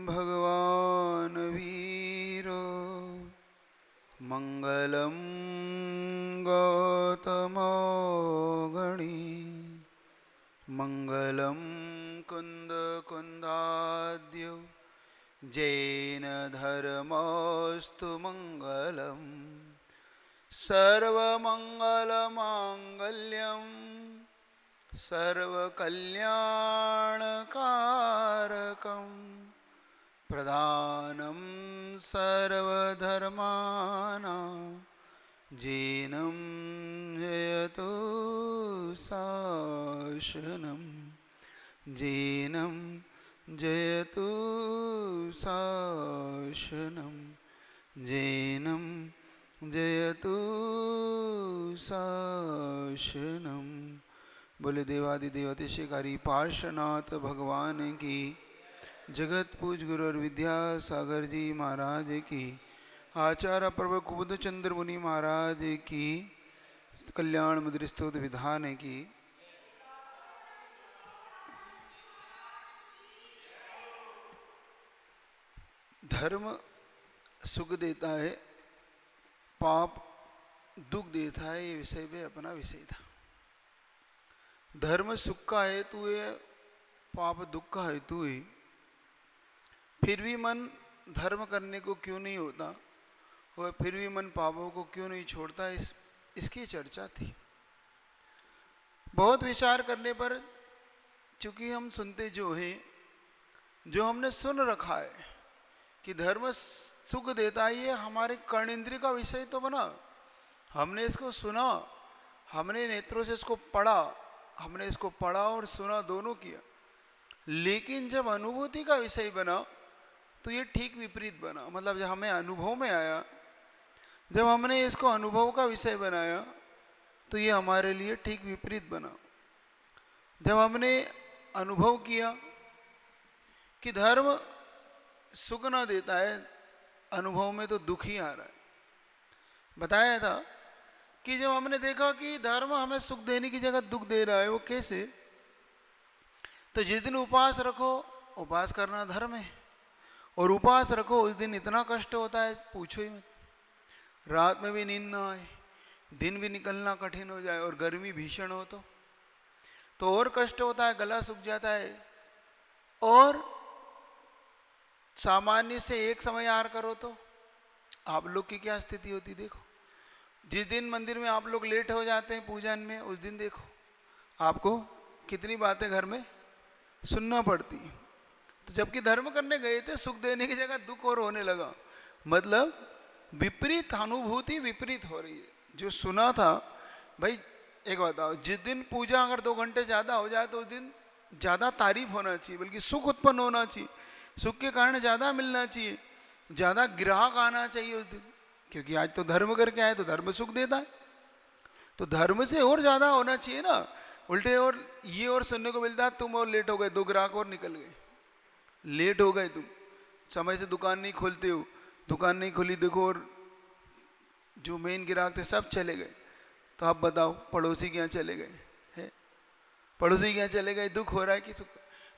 भगवान् वीरो मङ्गलं गौतमोगणी मङ्गलं कुन्दकुन्दाद्यो जैनधर्मोऽस्तु मङ्गलम् सर्वमङ्गलमाङ्गल्यं सर्वकल्याणकारकं प्रधानं सर्वधर्माणां जैनं जयतु शासनं जैनं जयतु शासनं जैनं जयतु शासनम। बोले देवादिदेव अतिशयकारी पार्श्वनाथ भगवान की, जगत पूज गुरु और विद्यासागर जी महाराज की, आचार्य प्रभु कुबुद चंद्र मुनि महाराज की, कल्याण मुद्रित स्तुति विधान की। धर्म सुख देता है, पाप दुख देता है, ये विषय पे अपना विषय था। धर्म सुख का हेतु है, पाप दुख का हेतु है। फिर भी मन धर्म करने को क्यों नहीं होता और फिर भी मन पापों को क्यों नहीं छोड़ता, इसकी चर्चा थी। बहुत विचार करने पर, चूंकि हम सुनते जो है, जो हमने सुन रखा है कि धर्म सुख देता है, ये हमारे कर्णेंद्रिय का विषय तो बना। हमने इसको सुना, हमने नेत्रों से इसको पढ़ा, हमने इसको पढ़ा और सुना, दोनों किया। लेकिन जब अनुभूति का विषय बना तो ये ठीक विपरीत बना। मतलब जब हमें अनुभव में आया, जब हमने इसको अनुभव का विषय बनाया तो ये हमारे लिए ठीक विपरीत बना। जब हमने अनुभव किया कि धर्म सुख ना देता है, अनुभव में तो दुख ही आ रहा है। बताया था कि जब हमने देखा कि धर्म हमें सुख देने की जगह दुख दे रहा है, वो कैसे? तो जिस दिन उपवास रखो, उपवास करना धर्म है, और उपवास रखो उस दिन इतना कष्ट होता है पूछो ही मत। रात में भी नींद ना आए, दिन भी निकलना कठिन हो जाए, और गर्मी भीषण हो तो और कष्ट होता है, गला सूख जाता है। और सामान्य से एक समय आहार करो तो आप लोग की क्या स्थिति होती देखो। जिस दिन मंदिर में आप लोग लेट हो जाते हैं पूजन में, उस दिन देखो आपको कितनी बातें घर में सुनना पड़ती है। तो जबकि धर्म करने गए थे, सुख देने की जगह दुख और होने लगा। मतलब विपरीत अनुभूति विपरीत हो रही है। जो सुना था, भाई एक बताओ, जिस दिन पूजा अगर 2 घंटे ज़्यादा हो जाए तो उस दिन ज़्यादा तारीफ होना चाहिए, बल्कि सुख उत्पन्न होना चाहिए, सुख के कारण ज़्यादा मिलना चाहिए, ज़्यादा ग्राहक आना चाहिए उस दिन। क्योंकि आज तो धर्म करके आए तो धर्म सुख देता है, तो धर्म से और ज़्यादा होना चाहिए ना। उल्टे और ये और सुनने को मिलता है, तुम और लेट हो गए, 2 ग्राहक और निकल गए, लेट हो गए, तुम समय से दुकान नहीं खोलते हो, दुकान नहीं खोली, देखो, और जो मेन ग्राहक थे सब चले गए। तो आप बताओ पड़ोसी के यहाँ चले गए है, पड़ोसी के यहाँ चले गए, दुख हो रहा है कि सुख?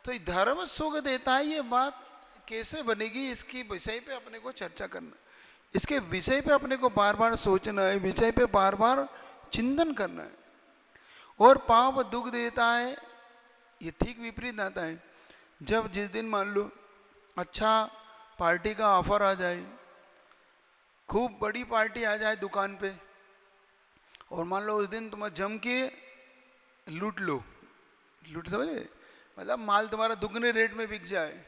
तो धर्म सुख देता है, ये बात कैसे बनेगी, इसकी विषय पे अपने को चर्चा करना, इसके विषय पे अपने को बार बार सोचना है, विषय पे बार बार चिंतन करना है। और पाप दुख देता है, ये ठीक विपरीत आता है। जब जिस दिन मान लो अच्छा पार्टी का ऑफर आ जाए, खूब बड़ी पार्टी आ जाए दुकान पे, और मान लो उस दिन तुम जम के लूट लो, लूट समझे, मतलब माल तुम्हारा दुगने रेट में बिक जाए,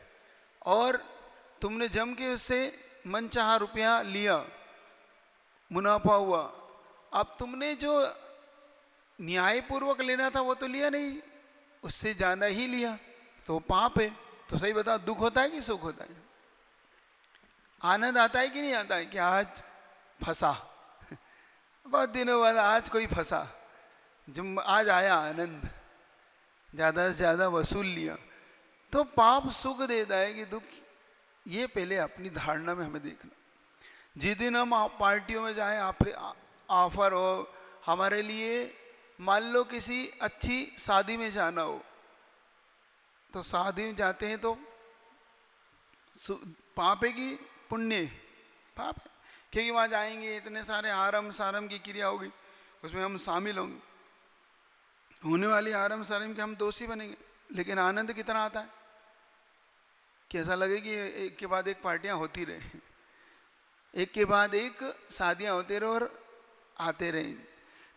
और तुमने जम के उससे मनचाहा रुपया लिया, मुनाफा हुआ। अब तुमने जो न्यायपूर्वक लेना था वो तो लिया नहीं, उससे ज़्यादा ही लिया, तो पाप है। तो सही बताओ, दुख होता है कि सुख होता है? आनंद आता है कि नहीं आता है कि आज फंसा बहुत दिनों बाद आज कोई फंसा, जब आज आया आनंद, ज़्यादा से ज़्यादा वसूल लिया। तो पाप सुख देता है कि दुख, ये पहले अपनी धारणा में हमें देखना। जिस दिन हम पार्टियों में जाएं, ऑफर हो हमारे लिए, मान लो किसी अच्छी शादी में जाना हो, तो शादी में जाते हैं तो पाप है कि पुण्य? पाप है, क्योंकि वहाँ जाएंगे इतने सारे आरम सारम की क्रिया होगी, उसमें हम शामिल होंगे, होने वाली आरम सारम के हम दोषी बनेंगे। लेकिन आनंद कितना आता है, कैसा लगे कि एक के बाद एक पार्टियां होती रहे, एक के बाद एक शादियां होते रहे और आते रहे।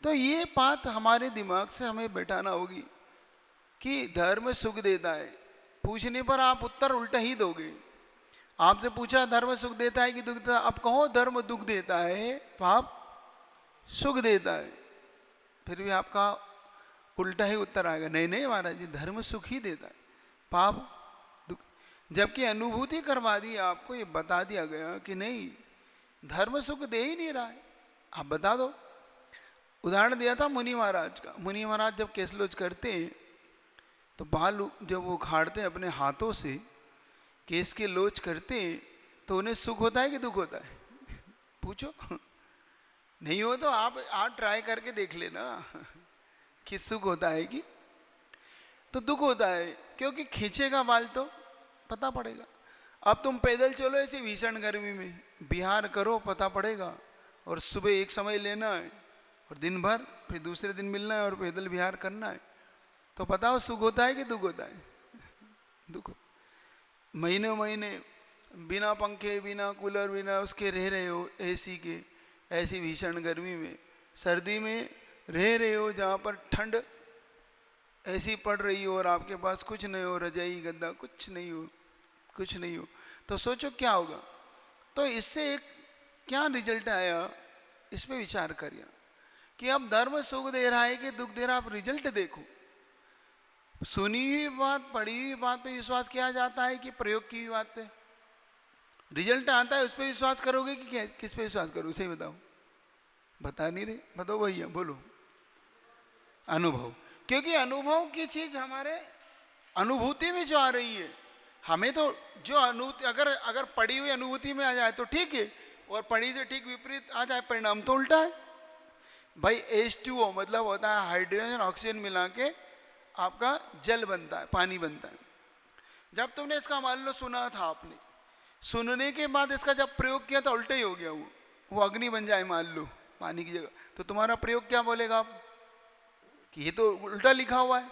तो ये बात हमारे दिमाग से हमें बैठाना होगी कि धर्म सुख देता है। पूछने पर आप उत्तर उल्टा ही दोगे। आपसे पूछा धर्म सुख देता है कि दुख देता है, अब कहो धर्म दुख देता है, पाप सुख देता है, फिर भी आपका उल्टा ही उत्तर आएगा, नहीं नहीं महाराज जी धर्म सुख ही देता है, पाप दुख। जबकि अनुभूति करवा दी आपको, ये बता दिया गया कि नहीं धर्म सुख दे ही नहीं रहा है, आप बता दो। उदाहरण दिया था मुनि महाराज का। मुनि महाराज जब केसलोच करते हैं तो बाल जब वो उखाड़ते हैं अपने हाथों से, केस के लोच करते हैं, तो उन्हें सुख होता है कि दुख होता है? पूछो। नहीं हो तो आप ट्राई करके देख लेना कि सुख होता है कि तो दुख होता है, क्योंकि खींचेगा बाल तो पता पड़ेगा। अब तुम पैदल चलो ऐसे भीषण गर्मी में, बिहार करो पता पड़ेगा, और सुबह एक समय लेना है और दिन भर, फिर दूसरे दिन मिलना है और पैदल बिहार करना है, तो पता हो सुख होता है कि दुख होता है? दुख। महीने महीने बिना पंखे बिना कूलर बिना उसके रह रहे हो, एसी के, ऐसी भीषण गर्मी में, सर्दी में रह रहे हो जहाँ पर ठंड ऐसी पड़ रही हो और आपके पास कुछ नहीं हो, रजाई गद्दा कुछ नहीं हो, कुछ नहीं हो, तो सोचो क्या होगा। तो इससे एक क्या रिजल्ट आया, इस पे विचार करिए कि अब धर्म सुख दे रहा है कि दुख दे रहा है। आप रिजल्ट देखो, सुनी हुई बात, पढ़ी हुई बात पे विश्वास किया जाता है कि प्रयोग की हुई बात पे रिजल्ट आता है उस पर विश्वास करोगे कि किस पे विश्वास करोगे? सही बताओ, बता नहीं रहे, बताओ भैया बोलो। अनुभव, क्योंकि अनुभव की चीज हमारे अनुभूति में जो आ रही है, हमें तो जो अनुभूति अगर पढ़ी हुई अनुभूति में आ जाए तो ठीक है, और पढ़ी से ठीक विपरीत आ जाए परिणाम तो उल्टा है। भाई H2O मतलब होता है हाइड्रोजन ऑक्सीजन मिला के आपका जल बनता है, पानी बनता है। जब तुमने इसका मान लो सुना था, आपने सुनने के बाद इसका जब प्रयोग किया तो उल्टा ही हो गया, वो अग्नि बन जाए मान लो पानी की जगह, तो तुम्हारा प्रयोग क्या बोलेगा आप कि ये तो उल्टा लिखा हुआ है,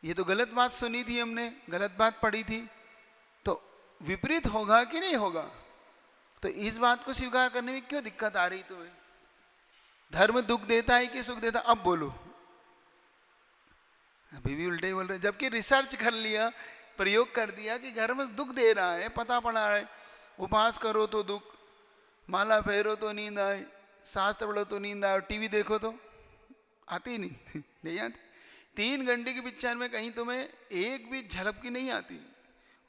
ये तो गलत बात सुनी थी हमने, गलत बात पढ़ी थी, तो विपरीत होगा कि नहीं होगा? तो इस बात को स्वीकार करने में क्यों दिक्कत आ रही तुम्हें? धर्म दुख देता है कि सुख देता? अब बोलो, अभी भी उल्टे ही बोल रहे, जबकि रिसर्च कर लिया, प्रयोग कर दिया कि धर्म दुख दे रहा है, पता पड़ा है। उपवास करो तो दुख, माला फेरो तो नींद आए, शास्त्र पढ़ो तो नींद आए, और टीवी देखो तो आती नहीं नहीं आती। 3 घंटे की पिक्चर में कहीं तुम्हें एक भी झलक की नहीं आती,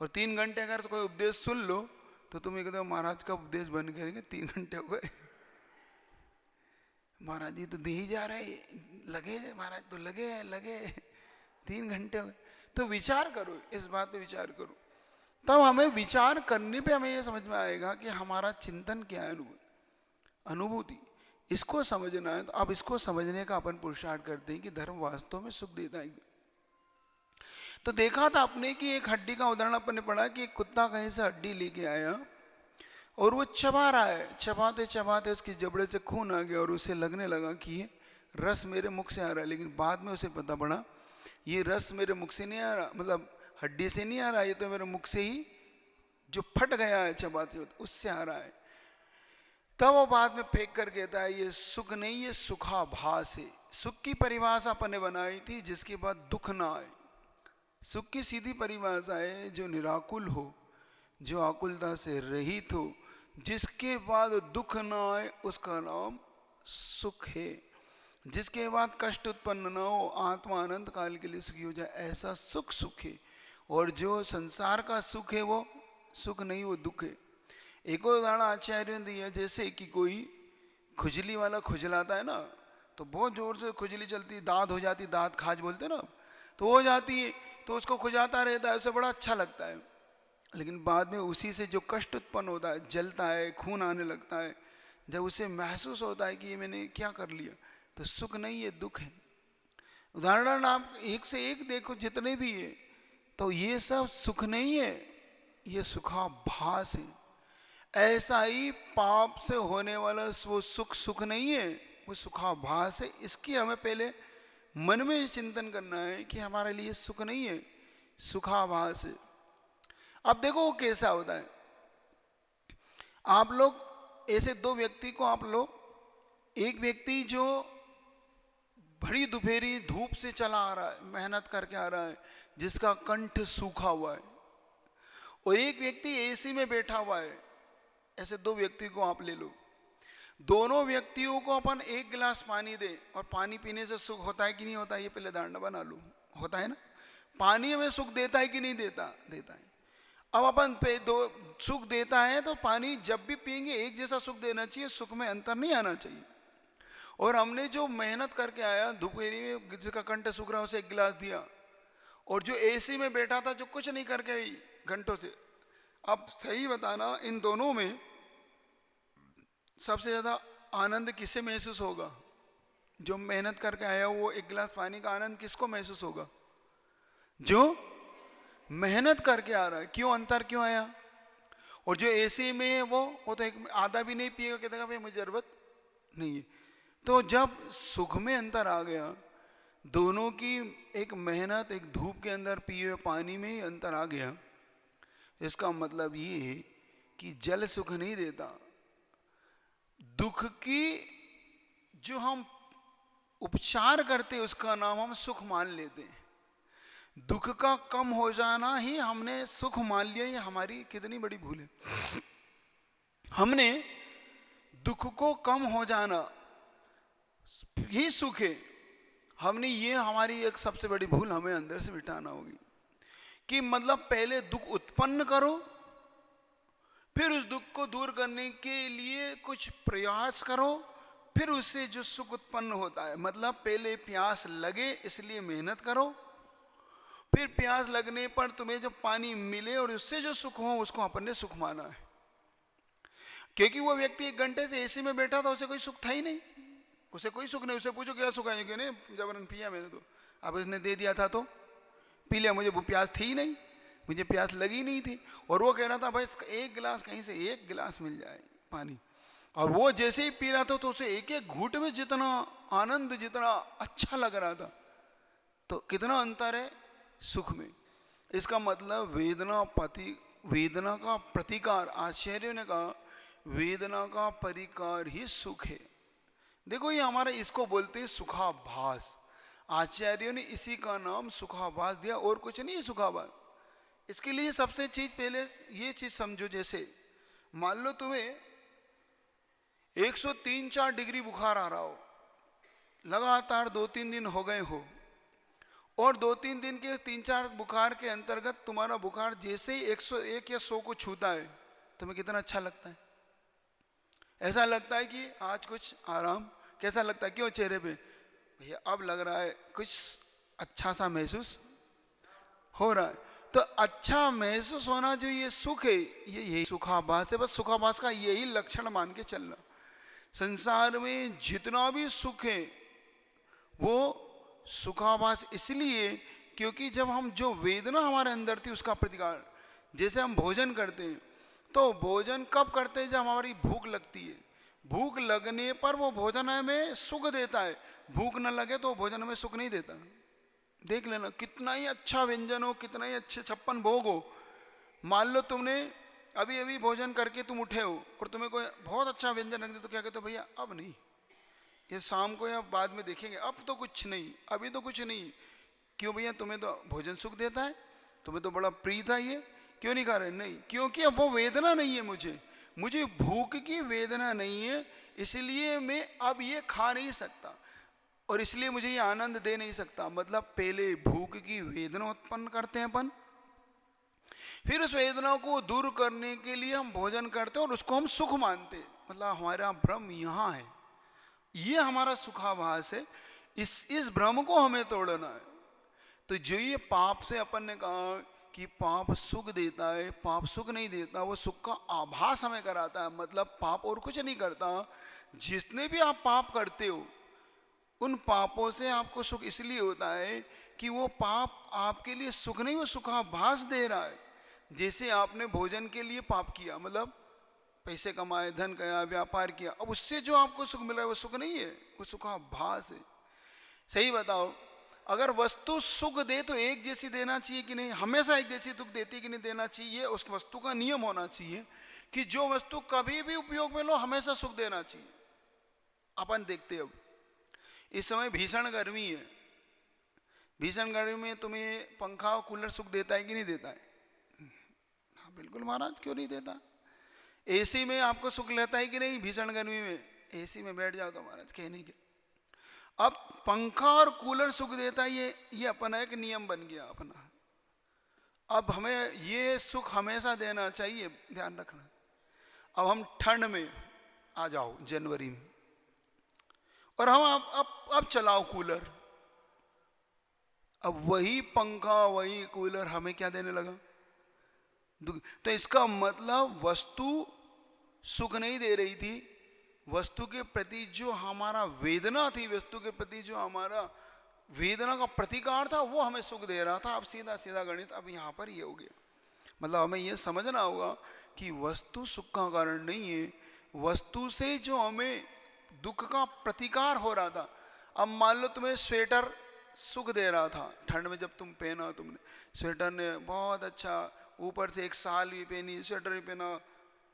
और 3 घंटे अगर कोई उपदेश सुन लो तो तुम कहते हो महाराज का उपदेश बन करेंगे, 3 घंटे हो गए, महाराज जी तो दे ही जा रहे, लगे महाराज तो लगे 3 घंटे हो गए। तो विचार करो, इस बात पे विचार करो, तब हमें विचार करने पे हमें ये समझ में आएगा कि हमारा चिंतन क्या है, अनुभूति, इसको समझना है। तो अब इसको समझने का अपन पुरुषार्थ करते हैं कि धर्म वास्तव में सुख देता है। तो देखा था आपने कि एक हड्डी का उदाहरण अपन ने पढ़ा कि एक कुत्ता कहीं से हड्डी लेके आया और वो चबा रहा है, चबाते चबाते उसकी जबड़े से खून आ गया और उसे लगने लगा कि ये रस मेरे मुख से आ रहा है। लेकिन बाद में उसे पता पड़ा ये रस मेरे मुख से नहीं आ रहा, मतलब हड्डी से नहीं आ रहा, ये तो मेरे मुख से ही जो फट गया है चबाते उससे आ रहा है। तब वो बाद में फेंक कर कहता है ये सुख नहीं, ये सुखाभास है। सुख की परिभाषा अपन ने बनाई थी जिसके बाद दुख ना आए। सुख की सीधी परिभाषा है जो निराकुल हो, जो आकुलता से रहित हो, जिसके बाद दुख ना आए, उसका नाम सुख है। जिसके बाद कष्ट उत्पन्न न हो, आत्मा अनंत काल के लिए सुखी हो जाए, ऐसा सुख सुख है। और जो संसार का सुख है वो सुख नहीं, वो दुख है। एक और उदाहरण आचार्य ने दिया, जैसे कि कोई खुजली वाला खुजलाता है ना, तो बहुत जोर से खुजली चलती, दाद हो जाती, दाद खाज बोलते ना, तो हो जाती है, तो उसको खुजाता रहता है, उसे बड़ा अच्छा लगता है। लेकिन बाद में उसी से जो कष्ट उत्पन्न होता है, जलता है, खून आने लगता है, जब उसे महसूस होता है कि ये मैंने क्या कर लिया, तो सुख नहीं, ये दुख है। उदाहरण आप एक से एक देखो जितने भी है, तो ये सब सुख नहीं है, ये सुखाभास है। ऐसा ही पाप से होने वाला वो सुख सुख नहीं है, वो सुखाभास है। इसकी हमें पहले मन में चिंतन करना है कि हमारे लिए सुख नहीं है, सुखाभास है। अब देखो वो कैसा होता है। आप लोग ऐसे दो व्यक्ति को आप लोग, एक व्यक्ति जो बड़ी दोपहरी धूप से चला आ रहा है, मेहनत करके आ रहा है, जिसका कंठ सूखा हुआ है, और एक व्यक्ति एसी में बैठा हुआ है। ऐसे दो व्यक्ति को आप ले लो। दोनों व्यक्तियों को अपन एक गिलास पानी दे, और पानी पीने से सुख होता है कि नहीं होता, ये पहले धारणा बना लो। होता है ना? पानी हमें सुख देता है कि नहीं देता? देता है। अब अपन पे दो सुख देता है तो पानी जब भी पिएंगे एक जैसा सुख देना चाहिए, सुख में अंतर नहीं आना चाहिए। और हमने जो मेहनत करके आया दोपहरी में, जिसका कंठ सूख रहा, उसे एक गिलास दिया, और जो एसी में बैठा था, जो कुछ नहीं करके आई घंटों से, अब सही बताना इन दोनों में सबसे ज्यादा आनंद किसे महसूस होगा? जो मेहनत करके आया वो एक गिलास पानी का आनंद किसको महसूस होगा? जो मेहनत करके आ रहा है। क्यों? अंतर क्यों आया? और जो एसी में है वो तो एक आधा भी नहीं पिएगा, कहता भाई मुझे जरूरत नहीं है। तो जब सुख में अंतर आ गया, दोनों की एक मेहनत, एक धूप के अंदर पिए हुए पानी में ही अंतर आ गया। इसका मतलब ये है कि जल सुख नहीं देता। दुख की जो हम उपचार करते उसका नाम हम सुख मान लेते हैं। दुख का कम हो जाना ही हमने सुख मान लिया। ये हमारी कितनी बड़ी भूल है। हमने दुख को कम हो जाना ही सुख है। हमने ये हमारी एक सबसे बड़ी भूल हमें अंदर से मिटाना होगी कि मतलब पहले दुख उत्पन्न करो, फिर उस दुख को दूर करने के लिए कुछ प्रयास करो, फिर उससे जो सुख उत्पन्न होता है, मतलब पहले प्यास लगे इसलिए मेहनत करो, फिर प्यास लगने पर तुम्हें जब पानी मिले और उससे जो सुख हो उसको अपन ने सुख माना है। क्योंकि वो व्यक्ति 1 घंटे से एसी में बैठा था, उसे कोई सुख था ही नहीं, उसे कोई सुख नहीं। उसे पूछो क्या सुख है? नहीं, जबरन पिया मैंने तो, अब इसने दे दिया था तो पी लिया, मुझे प्यास थी ही नहीं, मुझे प्यास लगी नहीं थी। और वो कह रहा था भाई एक गिलास, कहीं से एक गिलास मिल जाए पानी, और वो जैसे ही पी रहा था तो उसे एक एक घूंट में जितना आनंद, जितना अच्छा लग रहा था। तो कितना अंतर है सुख में। इसका मतलब वेदना का प्रतिकार, आचार्यों ने कहा वेदना का परिकार ही सुख है। देखो ये हमारा इसको बोलते हैं सुखाभास। आचार्यों ने इसी का नाम सुखाभास दिया, और कुछ नहीं है सुखाभास। इसके लिए सबसे चीज पहले ये चीज समझो, जैसे मान लो तुम्हें 103-4 डिग्री बुखार आ रहा हो, लगातार 2-3 दिन हो गए हो, और 2-3 दिन के 3-4 बुखार के अंतर्गत तुम्हारा बुखार जैसे ही 101 या 100 को छूता है, तुम्हें कितना अच्छा लगता है? ऐसा लगता है कि आज कुछ आराम। कैसा लगता है? क्यों? चेहरे पे भैया अब लग रहा है कुछ अच्छा सा महसूस हो रहा है। तो अच्छा महसूस होना जो ये सुख है, ये यही सुखाभास है। बस सुखाभास का यही लक्षण मान के चलना। संसार में जितना भी सुख है वो सुखाभास इसलिए क्योंकि जब हम जो वेदना हमारे अंदर थी उसका प्रतिकार, जैसे हम भोजन करते हैं तो भोजन कब करते हैं? जब हमारी भूख लगती है। भूख लगने पर वो भोजन हमें सुख देता है, भूख न लगे तो भोजन हमें सुख नहीं देता। देख लेना, कितना ही अच्छा व्यंजन हो, कितना ही अच्छे 56 भोग हो, मान लो तुमने अभी अभी भोजन करके तुम उठे हो और तुम्हें कोई बहुत अच्छा व्यंजन रख दे तो क्या कहते हो? भैया अब नहीं, ये शाम को या बाद में देखेंगे, अब तो कुछ नहीं, अभी तो कुछ नहीं। क्यों भैया? तुम्हें तो भोजन सुख देता है, तुम्हें तो बड़ा प्रिय था ये, क्यों नहीं खा रहे? नहीं, क्योंकि अब वो वेदना नहीं है, मुझे भूख की वेदना नहीं है, इसलिए मैं अब ये खा नहीं सकता और इसलिए मुझे ये आनंद दे नहीं सकता। मतलब पहले भूख की वेदना उत्पन्न करते हैं अपन, फिर उस वेदना को दूर करने के लिए हम भोजन करते हैं और उसको हम सुख मानते हैं। मतलब हमारा भ्रम यहाँ है, ये हमारा सुखाभास है। इस भ्रम को हमें तोड़ना है। तो जो ये पाप से अपन ने कहा कि पाप सुख देता है, पाप सुख नहीं देता, वो सुख का आभास हमें कराता है। मतलब पाप और कुछ नहीं करता। जितने भी आप पाप करते हो उन पापों से आपको सुख इसलिए होता है कि वो पाप आपके लिए सुख नहीं, वो सुखाभास दे रहा है। जैसे आपने भोजन के लिए पाप किया, मतलब पैसे कमाए, धन कमाया, व्यापार किया, अब उससे जो आपको सुख मिल रहा है वो सुख नहीं है, वो सुखाभास है। सही बताओ, अगर वस्तु सुख दे तो एक जैसी देना चाहिए कि नहीं? हमेशा एक जैसी सुख देती कि नहीं देना चाहिए? उस वस्तु का नियम होना चाहिए कि जो वस्तु कभी भी उपयोग में लो हमेशा सुख देना चाहिए। अपन देखते अब इस समय भीषण गर्मी है, भीषण गर्मी में तुम्हें पंखा और कूलर सुख देता है कि नहीं देता है? हाँ बिल्कुल महाराज, क्यों नहीं देता? एसी में आपको सुख लेता है कि नहीं? भीषण गर्मी में एसी में बैठ जाओ तो महाराज कहने के। अब पंखा और कूलर सुख देता है, ये अपना एक नियम बन गया अपना। अब हमें ये सुख हमेशा देना चाहिए, ध्यान रखना। अब हम ठंड में आ जाओ जनवरी में, और हम अब चलाओ कूलर, अब वही पंखा वही कूलर हमें क्या देने लगा? तो इसका मतलब वस्तु सुख नहीं दे रही थी, वस्तु के प्रति जो हमारा वेदना थी, वस्तु के प्रति जो हमारा वेदना का प्रतिकार था वो हमें सुख दे रहा था। अब सीधा सीधा गणित अब यहाँ पर ये हो गया। मतलब हमें ये समझना होगा कि वस्तु सुख का कारण नहीं है, वस्तु से जो हमें दुख का प्रतिकार हो रहा था। अब मान लो तुम्हें स्वेटर सुख दे रहा था ठंड में, जब तुम पहना, तुमने स्वेटर ने बहुत अच्छा, ऊपर से 1 साल भी पहनी, स्वेटर भी पहना,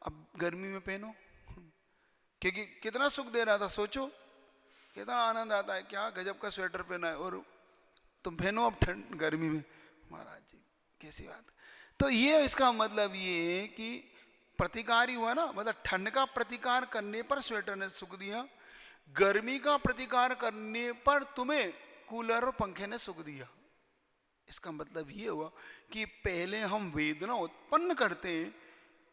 अब गर्मी में पहनो, क्योंकि कितना सुख दे रहा था। सोचो कितना आनंद आता है, क्या गजब का स्वेटर पहना है, और तुम पहनो अब ठंड गर्मी में। महाराज जी कैसी बात है। तो ये इसका मतलब ये है कि प्रतिकार ही हुआ ना, मतलब ठंड का प्रतिकार करने पर स्वेटर ने सुख दिया, गर्मी का प्रतिकार करने पर तुम्हें कूलर और पंखे ने सुख दिया। इसका मतलब ये हुआ कि पहले हम वेदना उत्पन्न करते हैं,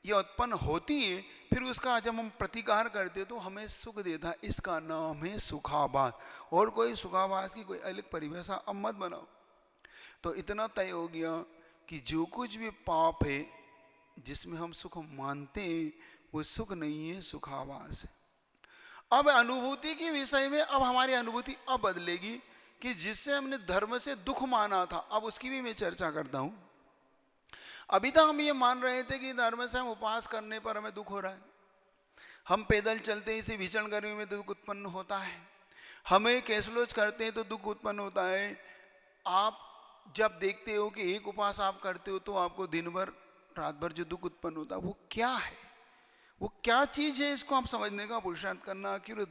यह उत्पन्न होती है, फिर उसका जब हम प्रतिकार करते तो हमें सुख देता है। इसका नाम है सुखाभास। और कोई सुखाभास की कोई अलग परिभाषा अब मत बनाओ। तो इतना तय हो गया कि जो कुछ भी पाप है जिसमें हम सुख मानते हैं वो सुख नहीं है, सुखाभास है। अब अनुभूति के विषय में अब हमारी अनुभूति अब बदलेगी कि जिससे हमने धर्म से दुख माना था, अब उसकी भी मैं चर्चा करता हूं। अभी तक हम ये मान रहे थे कि धर्म से हम उपवास करने पर हमें दुख हो रहा है, हम पैदल चलते हैं इसे भीषण गर्मी में दुख उत्पन्न होता है, हमें कैसलोच करते हैं तो दुख उत्पन्न होता है। आप जब देखते हो कि एक उपवास आप करते हो तो आपको दिन भर रात भर जो दुख उत्पन्न होता है वो क्या है, वो क्या चीज है, इसको आप समझने का पुरुषार्थ करना कि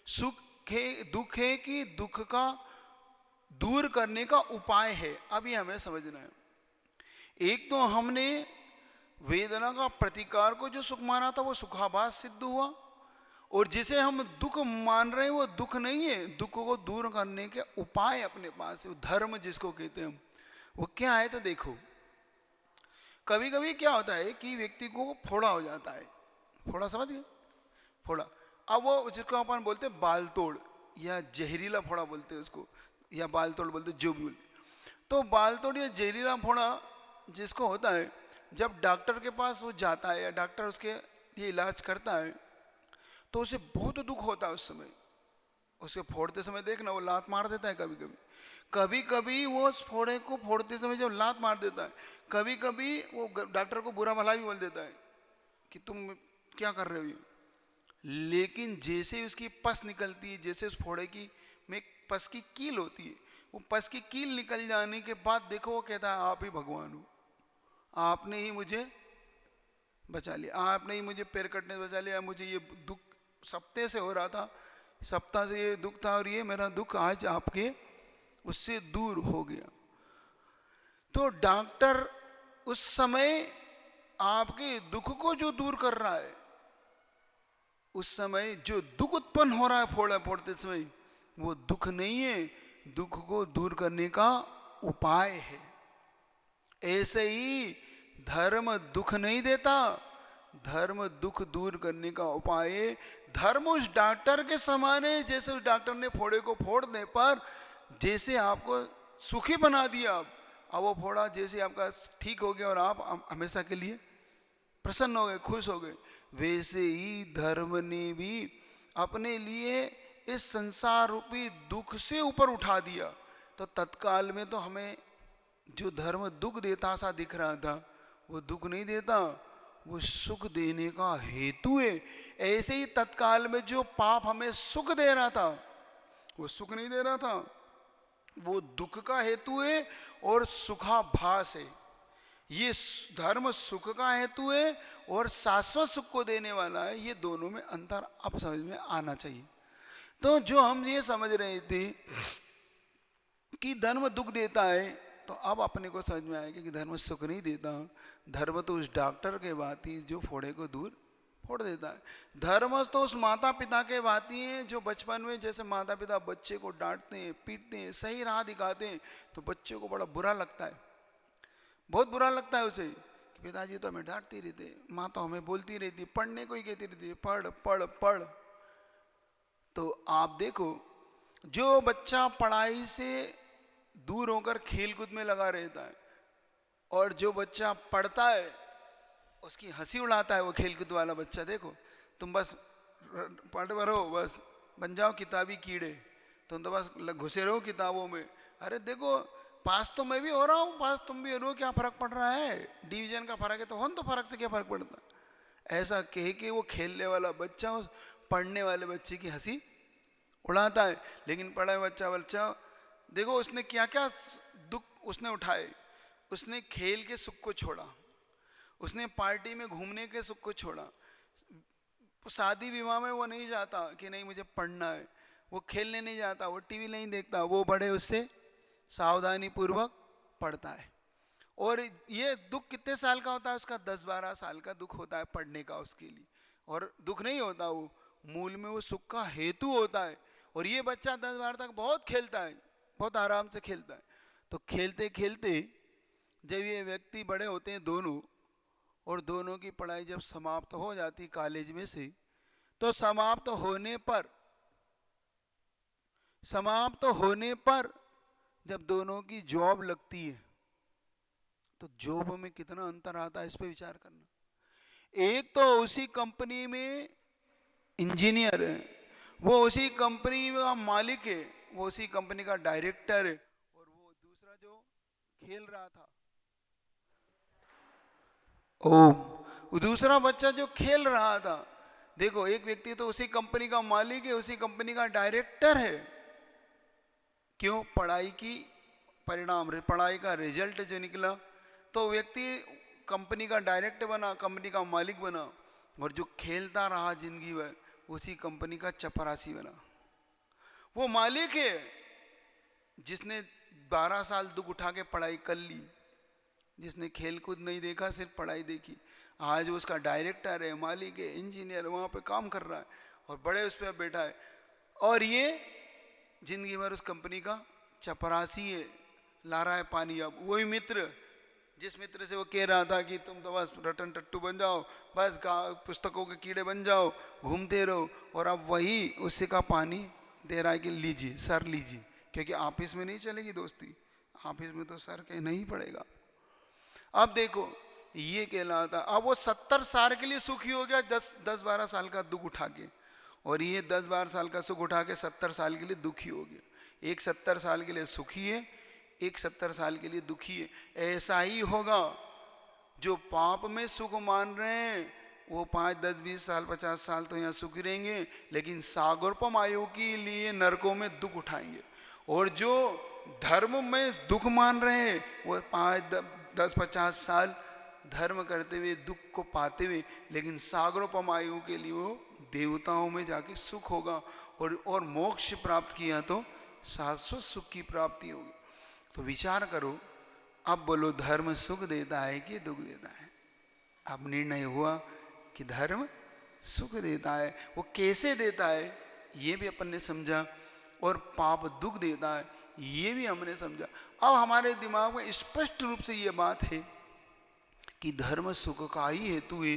सुख है दुख है कि दुख का दूर करने का उपाय है। अभी हमें समझना है। एक तो हमने वेदना का प्रतिकार को जो सुख माना था वो सुखाभास सिद्ध हुआ, और जिसे हम दुख मान रहे हैं वो दुख नहीं है, दुख को दूर करने के उपाय अपने पास है, धर्म जिसको कहते हैं हम, वो क्या है। तो देखो कभी कभी क्या होता है कि व्यक्ति को फोड़ा हो जाता है, फोड़ा समझ गए, फोड़ा। अब वो जिसको अपन बोलते हैं बाल तोड़ या जहरीला फोड़ा बोलते हैं उसको, या बाल तोड़ बोलते जो भी बोलते। तो बाल तोड़ या जहरीला फोड़ा जिसको होता है, जब डॉक्टर के पास वो जाता है या डॉक्टर उसके लिए इलाज करता है तो उसे बहुत दुख होता है उस समय। उसके फोड़ते समय देखना वो लात मार देता है, कभी कभी कभी कभी वो उस फोड़े को फोड़ते समय जब लात मार देता है, कभी कभी वो डॉक्टर को बुरा भला भी बोल देता है कि तुम क्या कर रहे हो। लेकिन जैसे उसकी पस निकलती है, जैसे उस फोड़े की में पस की कील होती है, वो पस की कील निकल जाने के बाद देखो वो कहता है आप ही भगवान हो, आपने ही मुझे बचा लिया, आपने ही मुझे पैर कटने से बचा लिया, मुझे ये दुख सप्ताह से हो रहा था, सप्ताह से ये दुख था और ये मेरा दुख आज आपके उससे दूर हो गया। तो डॉक्टर उस समय आपके दुख को जो दूर कर रहा है, उस समय जो दुख उत्पन्न हो रहा है फोड़ा फोड़ते समय, वो दुख नहीं है, दुख को दूर करने का उपाय है। ऐसे ही धर्म दुख नहीं देता, धर्म दुख दूर करने का उपाय है। धर्म उस डॉक्टर के समान है, जैसे उस डॉक्टर ने फोड़े को फोड़ने पर जैसे आपको सुखी बना दिया, अब वो फोड़ा जैसे आपका ठीक हो गया और आप हमेशा के लिए प्रसन्न हो गए, खुश हो गए, वैसे ही धर्म ने भी अपने लिए इस संसार रूपी दुख से ऊपर उठा दिया। तो तत्काल में तो हमें जो धर्म दुख देता सा दिख रहा था वो दुख नहीं देता, वो सुख देने का हेतु है। ऐसे ही तत्काल में जो पाप हमें सुख दे रहा था, वो सुख नहीं दे रहा था, वो दुख का हेतु है और सुखाभास है। ये धर्म सुख का हेतु है और शाश्वत सुख को देने वाला है। ये दोनों में अंतर अब समझ में आना चाहिए। तो जो हम ये समझ रहे थे कि धर्म दुख देता है, तो अब अपने को समझ में आएगा कि धर्म सुख नहीं देता। धर्म तो उस डॉक्टर के भांति जो फोड़े को दूर फोड़ देता है। धर्म तो उस माता पिता के भांति है जो बचपन में जैसे माता पिता बच्चे को डांटते हैं, पीटते हैं, सही राह दिखाते हैं, तो बच्चे को बड़ा बुरा लगता है, बहुत बुरा लगता है उसे कि पिताजी तो हमें डांटती रहते, माँ तो हमें बोलती रहती, पढ़ने को ही कहती रहती, पढ़ पढ़ पढ़। तो आप देखो, जो बच्चा पढ़ाई से दूर होकर खेल कूद में लगा रहता है और जो बच्चा पढ़ता है उसकी हंसी उड़ाता है वो खेल कूद वाला बच्चा, देखो तुम बस पढ़ रहो, बस बन जाओ किताबी कीड़े, तुम तो बस घुसे रहो किताबों में। अरे देखो, पास तो मैं भी हो रहा हूँ, पास तुम भी हो रहे हो, क्या फर्क पड़ रहा है, डिवीजन का फर्क है तो हो, तो फर्क से क्या फर्क पड़ता। ऐसा कह के वो खेलने वाला बच्चा उस पढ़ने वाले बच्चे की हंसी उड़ाता है। लेकिन पढ़ा बच्चा देखो उसने क्या क्या दुख उसने उठाए। उसने खेल के सुख को छोड़ा, उसने पार्टी में घूमने के सुख को छोड़ा, शादी विवाह में वो नहीं जाता कि नहीं मुझे पढ़ना है, वो खेलने नहीं जाता, वो टीवी नहीं देखता, वो बड़े उससे सावधानी पूर्वक पढ़ता है। और ये दुख कितने साल का होता है उसका? 10-12 साल का दुख होता है पढ़ने का उसके लिए। और दुख नहीं होता, वो मूल में वो सुख का हेतु होता है। और ये बच्चा 10-12 तक बहुत खेलता है, बहुत आराम से खेलता है। तो खेलते खेलते जब ये व्यक्ति बड़े होते हैं दोनों, और दोनों की पढ़ाई जब समाप्त हो जाती कॉलेज में से, तो समाप्त होने पर जब दोनों की जॉब लगती है, तो जॉब में कितना अंतर आता है इस पे विचार करना। एक तो उसी कंपनी में इंजीनियर है, वो उसी कंपनी का मालिक है, वो उसी कंपनी का डायरेक्टर है, और वो दूसरा जो खेल रहा था, वो दूसरा बच्चा जो खेल रहा था, देखो एक व्यक्ति तो उसी कंपनी का मालिक है, उसी कंपनी का डायरेक्टर है। क्यों? पढ़ाई की परिणाम, पढ़ाई का रिजल्ट जो निकला, तो व्यक्ति कंपनी का डायरेक्टर बना, कंपनी का मालिक बना। और जो खेलता रहा जिंदगी भर, उसी कंपनी का चपरासी बना। वो मालिक है जिसने 12 साल दुख उठा के पढ़ाई कर ली, जिसने खेल कूद नहीं देखा, सिर्फ पढ़ाई देखी। आज वो उसका डायरेक्टर है, मालिक है, इंजीनियर, वहाँ पे काम कर रहा है और बड़े उस पर बैठा है। और ये जिंदगी भर उस कंपनी का चपरासी है, ला रहा है पानी। अब वही मित्र, जिस मित्र से वो कह रहा था कि तुम तो बस रटन टट्टू बन जाओ, बस पुस्तकों के कीड़े बन जाओ, घूमते रहो, और अब वही उसी का पानी दे रहा है कि लीजिए सर लीजिए। क्योंकि ऑफिस में नहीं चलेगी दोस्ती, ऑफिस में तो सर कहना ही पड़ेगा। अब देखो ये कहलाता, अब वो 70 साल के लिए सुखी हो गया 10-12 साल का दुख उठा के, और ये 10-12 साल का सुख उठा के 70 साल के लिए दुखी हो गया। एक 70 साल के लिए सुखी है, एक 70 साल के लिए दुखी है। ऐसा ही होगा जो पाप में सुख मान रहे हैं, वो 5, 10, 20 साल 50 साल तो यहाँ सुखी रहेंगे, लेकिन सागरपम आयु के लिए नरकों में दुख उठाएंगे। और जो धर्म में दुख मान रहे हैं, वो 5, 10, 50 साल धर्म करते हुए दुख को पाते हुए, लेकिन सागरोपम आयु के लिए वो देवताओं में जाके सुख होगा, और मोक्ष प्राप्त किया तो शाश्वत सुख की प्राप्ति होगी। तो विचार करो, अब बोलो धर्म सुख देता है कि दुख देता है? अब निर्णय हुआ कि धर्म सुख देता है। वो कैसे देता है ये भी अपन ने समझा, और पाप दुख देता है ये भी हमने समझा। अब हमारे दिमाग में स्पष्ट रूप से ये बात है कि धर्म सुख का ही हेतु है।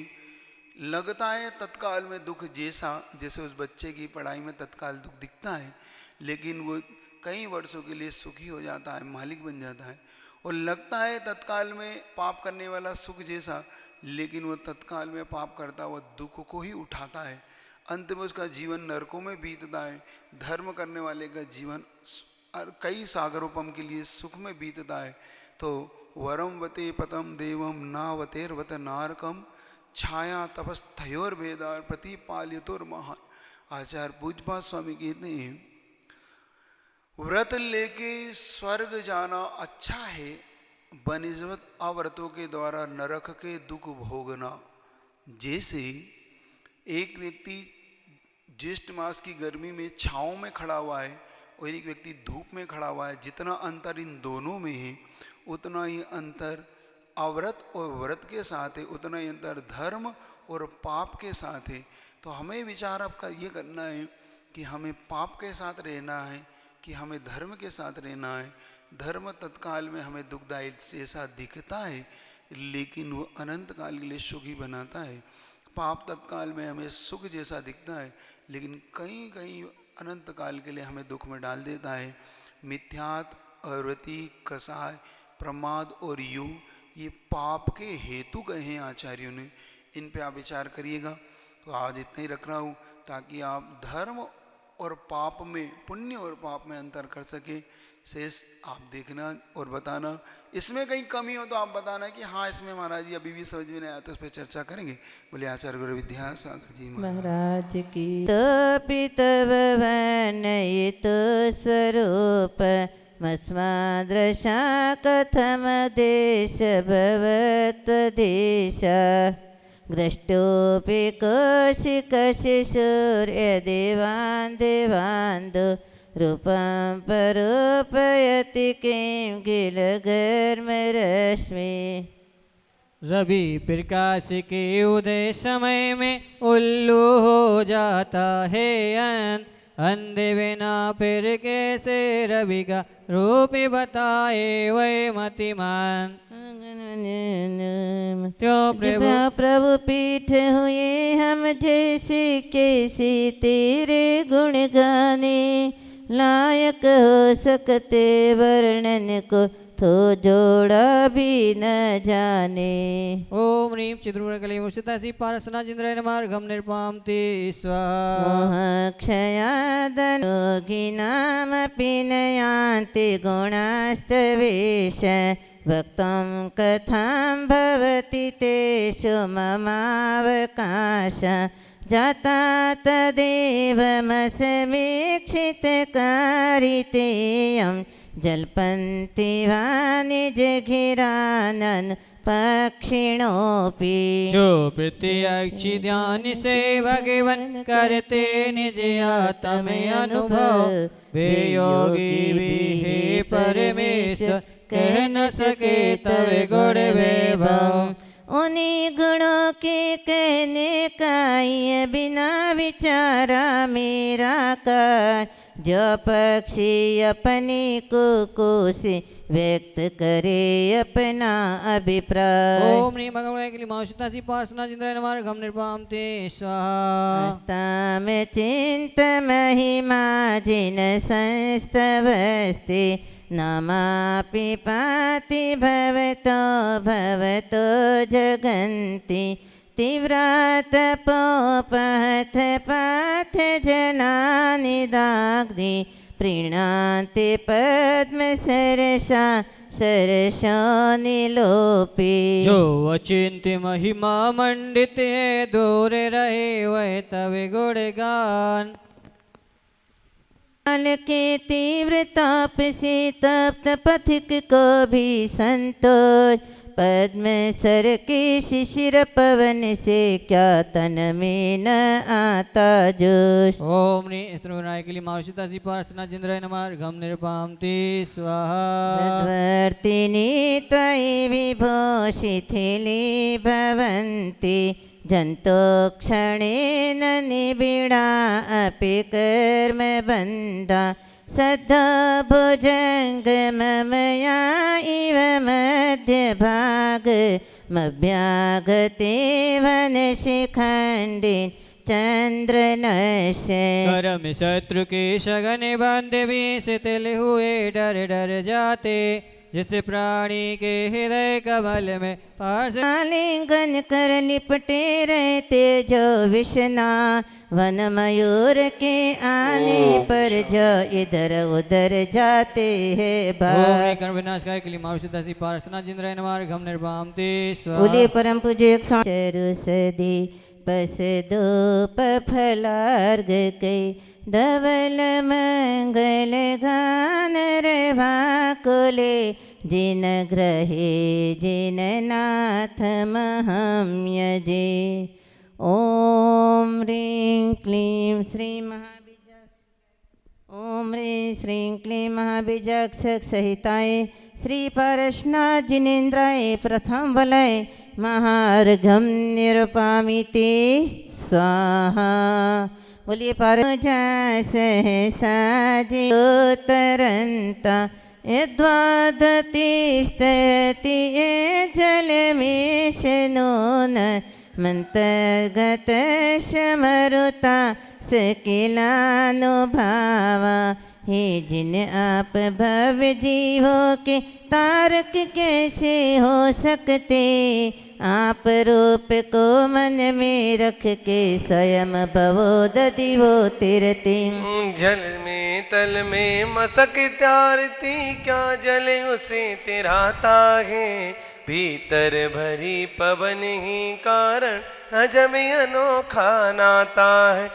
लगता है तत्काल में दुख, जैसे उस बच्चे की पढ़ाई में तत्काल दुख दिखता है, लेकिन वो कई वर्षों के लिए सुखी हो जाता है, मालिक बन जाता है। और लगता है तत्काल में पाप करने वाला सुख जैसा, लेकिन वो तत्काल में पाप करता हुआ दुख को ही उठाता है। अंत में उसका जीवन नरकों में बीतता है। धर्म करने वाले का जीवन कई सागरोपम के लिए सुख में बीतता है। तो वरम वते पतम देवम नावतेर्वत नारकम छाया तपस्थयोर्भेदा प्रतिपाल्यतुर्महान। आचार्य पूज्यपाद स्वामी कहते हैं व्रत लेके स्वर्ग जाना अच्छा है, बनिस्बत अव्रतों के द्वारा नरक के दुख भोगना। जैसे एक व्यक्ति ज्येष्ठ मास की गर्मी में छाँव में खड़ा हुआ है और एक व्यक्ति धूप में खड़ा हुआ है, जितना अंतर इन दोनों में है उतना ही अंतर अव्रत और व्रत के साथ है, उतना ही अंतर धर्म और पाप के साथ है। तो हमें विचार अब ये करना है कि हमें पाप के साथ रहना है कि हमें धर्म के साथ रहना है। धर्म तत्काल में हमें दुखदायी जैसा दिखता है लेकिन वो अनंत काल के लिए सुखी बनाता है। पाप तत्काल में हमें सुख जैसा दिखता है लेकिन कहीं कहीं अनंत काल के लिए हमें दुख में डाल देता है। मिथ्यात, अवृत्ति, कसाय, प्रमाद और यू ये पाप के हेतु कहे हैं आचार्यों ने। इन पे आप विचार करिएगा। तो आज इतना ही रख रहा हूँ ताकि आप धर्म और पाप में, पुण्य और पाप में अंतर कर सके। शेष आप देखना और बताना, इसमें कहीं कमी हो तो आप बताना कि हाँ इसमें महाराज जी अभी भी समझ में नहीं आया, तो उस पर चर्चा करेंगे। बोले आचार्य गुरु विद्यासागर जी महाराज की। तो पितव वर्णयित स्वरूप मस्मादृशा कथम देश भवत्वदेश ग्रष्टोऽपि कौशिकशिशुर्य देवान् देवान्दो रूपं परोपयति किं किल घर्मरश्मि। रवि प्रकाश के उदय समय में उल्लू हो जाता है अंधे बिना फिर कैसे रवि का रूप बताए वै मतिमान। त्यों प्रभु पीठ हुए हम जैसे कैसी तेरे गुण गाने लायक हो सकते वर्णन को तो जोड़ा भी न जाने। ओम ह्रीं चिद्रूपकले मुषितासी पारसना जिंद्राय नमार्घम निर्पाम ते स्वाहा। मोहक्षयादनोगिनामपि न यान्ति गुणास्तवेश भक्तं कथां भवति तेषु ममावकाश जाता तदेवमसमीक्षितकारितेयं जल्पन्ति वा निजघिरानन् पक्षिणोऽपि। जो प्रत्यक्ष ध्यान से भगवन करते निज आत्म अनुभव वे योगी भी है परमेश्वर कह न सके तव गुण वैभव। उन्हीं गुणों के कहने का ये बिना विचारा मेरा कर जो पक्षी अपनी कुकू से व्यक्त करे अपना अभिप्राय। ओम ह्रीं भगवते माउषितासी पार्सना जिंद्राय नमार्घम निर्पाम ते स्वाहा। हस्ताम चिंत महिमा जिन संस्तवस्ति नमापि पाति भवतो भवतो जगन्ति तीव्रातपोपहत पाथ जनानि दाग्धि प्रीणान्ति पद्मसरसा सरसो निलोपि। जो अचिंत्य महिमा मंडित है दूर रहे वह तव गुणगान। काल के तीव्र ताप से तप्त पथिक को भी संतोष पद्म सर के शिशिर पवन से क्या तन में न आता जोश। ओम ह्रीं स्त्रोनायकली माउषितासी पार्सना जिंद्राय नमार्घम निर्पाम ते स्वाहा। तद्वर्तिनी त्वयि विभो शिथिली भवन्ति जन्तो क्षणेन निबिडा अपि कर्मबन्धा सद्धा भुजङ्गममया इव मध्यभागमभ्यागते वनशिखण्डिन् चन्द्रनश्य। कर्म शत्रु के शगन बांधे भी शिथिल हुए डर डर जाते जिस प्राणी के हृदय कमल में पास आलिंगन कर लिपटे रहते जो विष्णा वन मयूर के आने पर जो इधर उधर जाते हैं ओम भाग कर्ण विनाशकाय क्लीमाविशुद्धि पार्सना जिंद्राय नमः घम निर्वाम ते बोले परम पूज्य चरु सदी पस धूप फलार्ग कई धवल मंगल गान रवाकुले जिन ग्रहे जिन नाथ महम यजे ओम ह्रीं क्लीं श्री महाबीजाक्ष ओम ह्रीं श्रीं क्लीं महाबीजाक्षक सहिताय श्री पारशनाथ जिनेन्द्राय प्रथम वलय महार्घम निरुपामिते स्वाहा बोलिए पारजा सहसा जितरंता यद्वादतिस्तरति ये जलमेशनोन मंतर्गत शमरुता सकिलानुभावा हे जिन आप भव्य जीवों के तारक कैसे हो सकते आप रूप को मन में रख के स्वयं भवोदधि वो तिरते जल में तल में मसक त्यारती क्या जले उसे तिराता है भीतर भरी पवन ही कारण अजमे अनोखा नाता है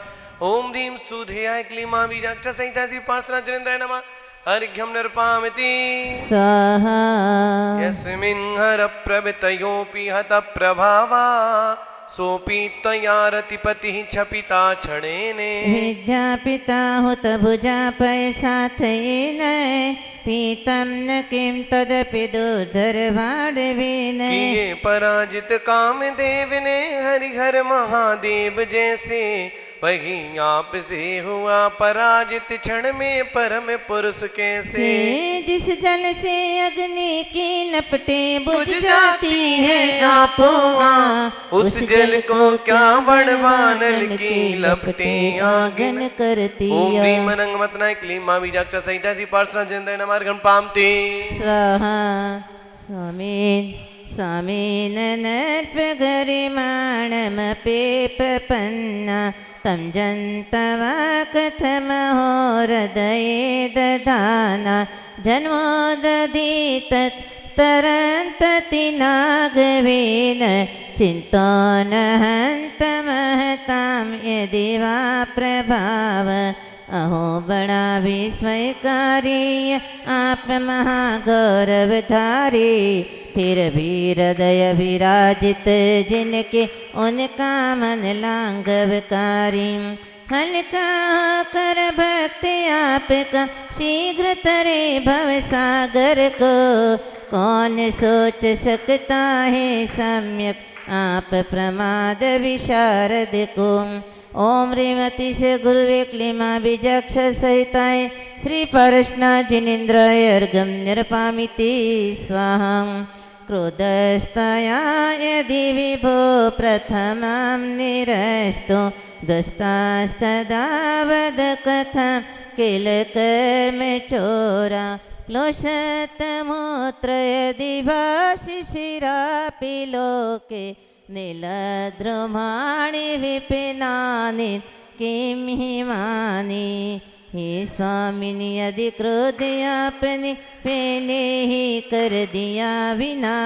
ओम ह्रीं सुधेयाय क्लीमा बीजाक्ष संहिता श्री पार्श्वनाथ जिनेन्द्राय नमः अर्घ्यं निर्पामिति स्वाहा यस्मिन् हर प्रवृतयोऽपि हत प्रभावा सोऽपि त्वया रतिपतिः क्षपिता क्षणेने विद्यापिता हुत भुजा पैसाथ येन पीतं न किं तदपि दुर्धर भाडवेन किए पराजित कामदेव ने हरिहर महादेव जैसे वही आप से हुआ पराजित क्षण में परम पुरुष कैसे से जिस जल से अग्नि की लपटे बुझ जाती है आपो उस जल को क्या बड़वानल की लपटे आगन करती ओम ह्रीं मनंग मतनाय क्लीमा बीजाक्ष संहिता श्री पार्श्वनाथ जिनेन्द्राय नमः अर्घ्यं पामते स्वाहा स्वामीन स्वामीन नर्प गरिमाणमपि प्रपन्ना तं जन्तवा कथमहो हृदये दधाना जन्मोदधीत तरन्तति नागवेन चिन्तो न हन्तमहतां यदि वा प्रभाव अहो बड़ा विस्मयकारी आप महागौरवधारी फिर भी हृदय विराजित जिनके उनका मन लांघवकारी हल्का कर भक्ति आपका शीघ्र तरे भव सागर को कौन सोच सकता है सम्यक आप प्रमाद विशारद को ओम ह्रीं अतिशय गुरुवे क्लीमा बीजाक्ष सहिताय श्री पारशनाथ जिनेन्द्राय अर्घ्यं निर्पामिति स्वाहा क्रोधस्तया यदि विभो प्रथमां निरस्तो दस्तास्तदा वद कथं किल कर्म चोरा क्लोशतमूत्र यदि भाषिशिरापि लोके नीलद्रुमाणि विपिनानि किं हिमानि हे स्वामिनी यदि क्रोध आपने पहले ही कर दिया विना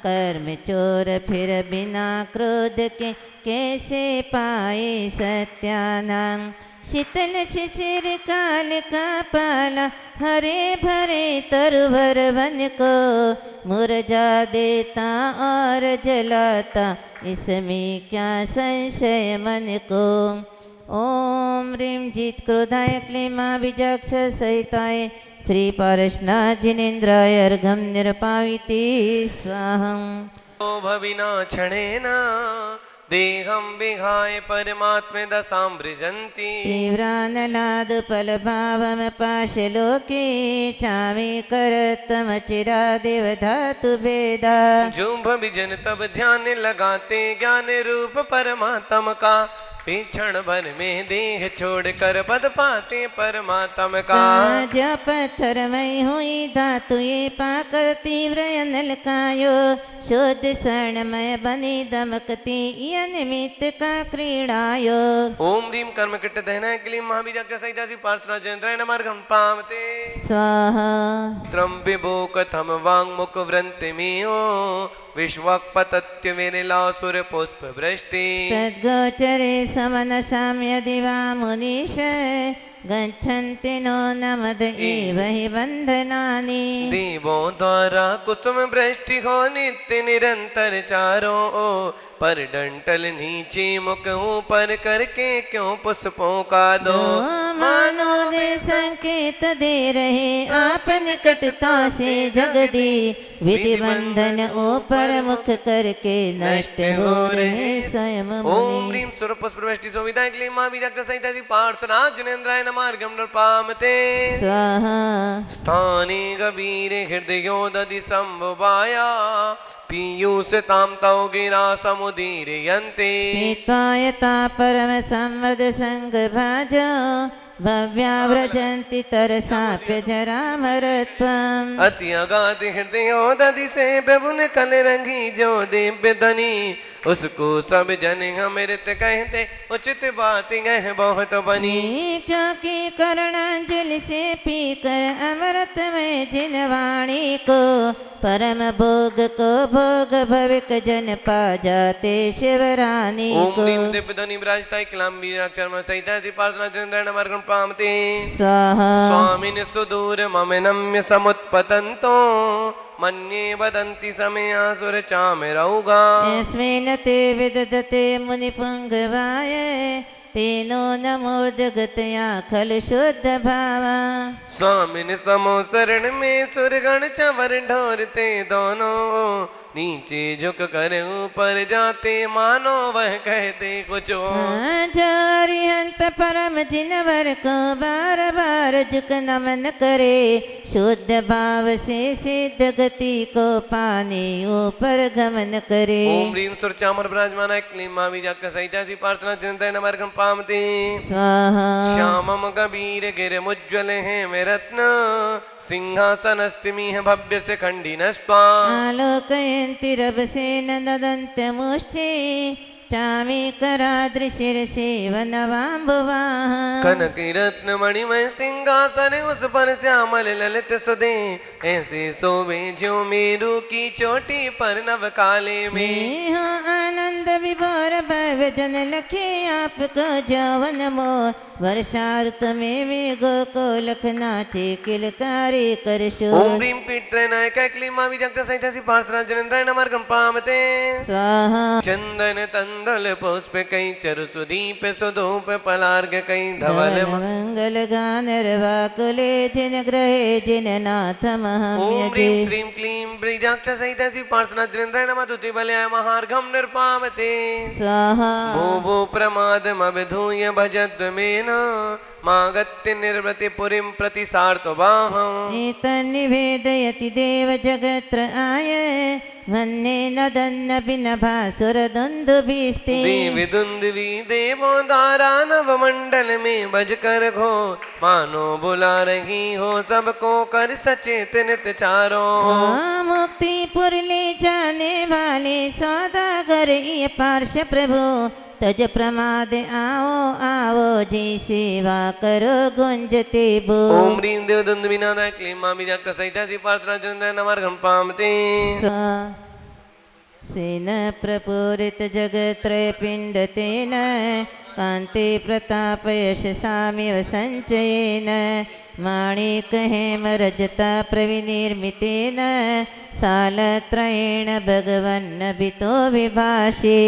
कर्म चोर फिर बिना क्रोध के कैसे पाए सत्यानाम शीतल शिशिर काल का पाला हरे भरे तरुवर वन को मुरझा देता और जलाता इसमें क्या संशय मन को ओम ह्रीं जित क्रोधाय क्लीमा बीजाक्ष सहिताय श्री पारशनाथ जिनेन्द्राय अर्घ्यं निर्पामिति स्वाहा भविना क्षणेन देहं विहाय परमात्मे दशामृजन्ति तीव्रानलादुपलभावं पाशलोके चामे करत्तमचिरादेव धातु भेदा जो भविजन तब ध्यान लगाते ज्ञान रूप परमात्मा का क्षण भर में देह छोड़कर पद पाते परमात्म का। जो पत्थरमय हुई धातु ये पाकर तीव्र अनल कायो, शुद्ध स्वर्णमय बनी दमकती यह निमित्त का क्रीड़ायो। ओम ह्रीम कर्म किट दहना क्लीम महाबीजाक्ष सहितासी पार्थना जयंद्रायण मार्गम पामते। स्वाहा त्रम विभो कथम वांग मुख व्रंति में ओ विश्वपतत्य विनिलासुर पुष्प वृष्टि। तद्गोचरे समन साम्य दिवा मुनीश, गच्छन्ति नो नमद एव हि बंधनानि। देवों द्वारा कुसुम वृष्टि हो नित्य निरंतर चारों ओर, पर डंटल नीचे मुख ऊपर करके क्यों पुष्पों का दो। मानो दे संकेत दे रहे आप निकटता से जगदी, विधि बंधन ऊपर मुख करके नष्ट हो रहे स्वयं ओम मुनि। ह्रीम सुर पुष्प वृष्टि सोविदा क्लीम महाबीजाक्ष सहितासी पार्थना जनेन्द्राय मार्गम पामते। स्वाहा स्थाने गभीर हृदयो दधि संभवाया, पीयूष ताम तौ गिरा समुदीरयन्ते। पीत्वायता परम संवद संग भाजो, भव्या व्रजन्ति तरसाप्य जरामरत्वम्। अति अगाध हृदयो दधि से प्रभु ने कल रंगी जो दिव्य धनी, उसको सब जन अमृत कहते उचित बात गह बहुत बनी। क्योंकि करणांजलि से पीकर अमृत में जिन वाणी को, परम भोग को भोग भविक जन पा जाते शिवरानी ओम को। ह्रीम दिव्य ध्वनि विराजता क्लाम बीजाक्षर सहितासी पार्थना जनेन्द्रायण मार्गम पामते। स्वाहा स्वामिन सुदूर मम नम्य समुत्पतन्तो, मन्ये वदन्ति समयासुर चामिरौगा। यस्मिन् ते विदधते मुनिपुङ्गवाय, तेनो न मूर्धगतया खलु शुद्ध भावा। स्वामिन समो शरण में सुरगण चवर ढोरते दोनों, नीचे झुक कर ऊपर जाते मानो वह कहते कुछ। जो अरिहंत परम जिनवर को बार बार झुक नमन करे, शुद्ध भाव से सिद्ध गति को पाने ऊपर गमन करे। ओम ह्रीम सुर चामर विराजमान क्लीम महाबीजाक्ष सहितासी पार्थना जनेन्द्रायण मार्गम पामते। स्वाहा श्यामम कबीर गिर मुज्ज्वल है में रत्न, सिंहासनस्तिमिह भव्य से खंडिनस्त्वा। आलोकयन्ति रभसेन नदन्तमुष्टि, चामीकराद्रिशिरसेवनवाम्बुवाः। कनक रत्न मणिमय सिंहासन उस पर श्यामल ललित सुदे, ऐसे सोवे ज्यों मेरू की चोटी पर नव काले में। हो आनंद विभोर भव्य जन लखे आपको जवन मोर, वर्षा ऋतु में मेघो को लख नाचे किलकारी कर ओम शोर। ह्रीम पीट्रे नायक क्लीम महाबीजाक्ष सहितासी पार्थना जनेन्द्रायण मार्गम पामते। स्वाहा चंदन तंदल पुष्प कई चरु सुदीप सुधूप पलार्घ कई धवल। मंगल गान रवाकुले जिन ग्रहे जिन नाथ महम ओम यजे। ह्रीम श्रीम क्लीम बीजाक्ष सहितासी पार्थना जनेन्द्रायण मधुति बलय महार्घम निर्पामते। स्वाहा भो प्रमाद मविधूय भजद्वमेन, मागत्य निर्वृति पुरीं प्रति सार्तवाहम्। एतन्निवेदयति देव जगत्र आय, भन्ने नदन्न बिनभासुर दुन्दुभिस्ते। देवी दुंदवी देवों द्वारा नव मंडल में बज कर घो, मानो बुला रही हो सबको कर सचेत नित चारों। मुक्तिपुर ले जाने वाले सौदागर ये पार्श प्रभु, तज प्रमाद आओ आओ जी सेवा करो गुंजते बो। ओम ह्रीम देव दुंदुभिनाथ क्लीम महाबीजाक्ष सहितासी पार्थना जनेन्द्रायण मार्गम पामते। सेन प्रपूरित जगत्रय पिंड तेन, कांते प्रताप यश साम्य संचयेन। माणिक हेम रजता प्रविनिर्मितेन, सालत्रयेण भगवन् बितो विभाषे।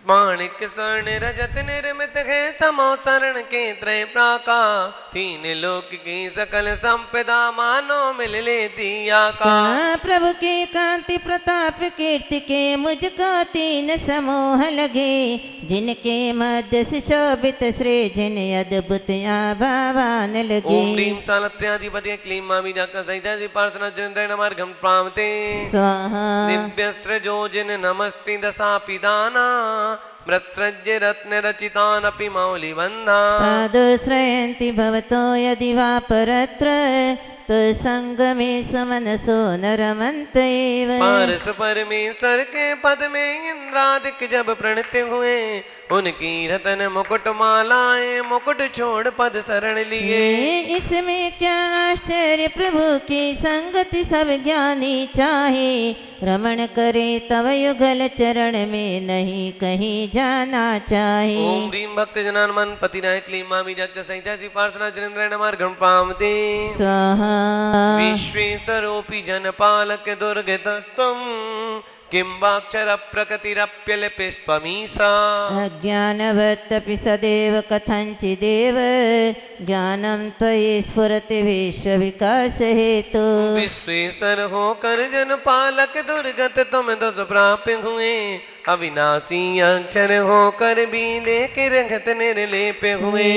माणिक स्वर्ण रजत निर्मित है समोसरण के त्रय प्राका, तीन लोक की सकल संपदा मानो मिल लेती आका। प्रभु के कांति प्रताप कीर्ति के मुझको तीन समूह लगे, जिनके मध्य से शोभित श्री जिन अद्भुत आभावान लगे। ओम ह्रीम सालत्याधिपति क्लीम महाबीजाक्ष सहितासी पार्थना जनेन्द्रायण मार्गम प्रामते। स्वाहा दिव्य सृजो जिन नमस्ति दशा पिदाना, मृत्सृज्य रत्न रचितानपि मौलिबन्धा तादुश्रयन्ति भवतो यदि वा परत्र तत्सङ्गमे समनसो न रमन्त एव। पारस परमेश्वर के पद में इंद्रादिक जब प्रणत हुए, उनकी रतन मुकुट मालाएं मुकुट छोड़ पद शरण लिए। इसमें क्या आश्चर्य, प्रभु की संगति सब ज्ञानी चाहे। रमण करे तव युगल चरण में नहीं कहीं जाना चाहे। ओम ह्रीं भक्त जनान मन पति राय क्लीं मामी जग संहिता सी पार्सना जनेन्द्र नमार गण पामते स्वाहा। विश्वेश्वरोपि जनपालक दुर्गतस्तम किंबाक्षर प्रकृतिरप्यलिपिष्पमीसा। अज्ञानवत्तपि सदैव कथञ्चिदेव ज्ञानं त्वयि स्फुरति विश्व विकास हेतु। विश्वेश्वर होकर जनपालक दुर्गत तुम दस प्राप्य हुए, अविनाशी अक्षर होकर भी देख रंगत निर्लेप हुए।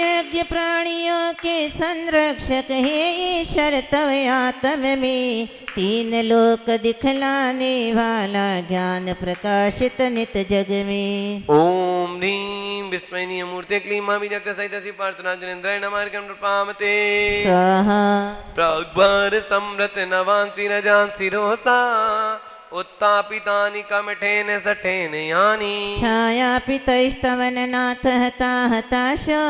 यज्ञ प्राणियों के संरक्षक हे ईश्वर तव आत्म में, तीन लोक दिखलाने वाला ज्ञान प्रकाशित नित जग में। ओम ह्रीं विस्मयनीय मूर्ते क्लीं मामी जग सहित प्रार्थना जनेन्द्राय नमः कर्म पामते स्वाहा। प्राग्भार समृत नवांसी रजांसी रोसा, उत्तापितानि कमठेन सठेन यानि। छाया पितैस्तवन नाथ हता हताशो,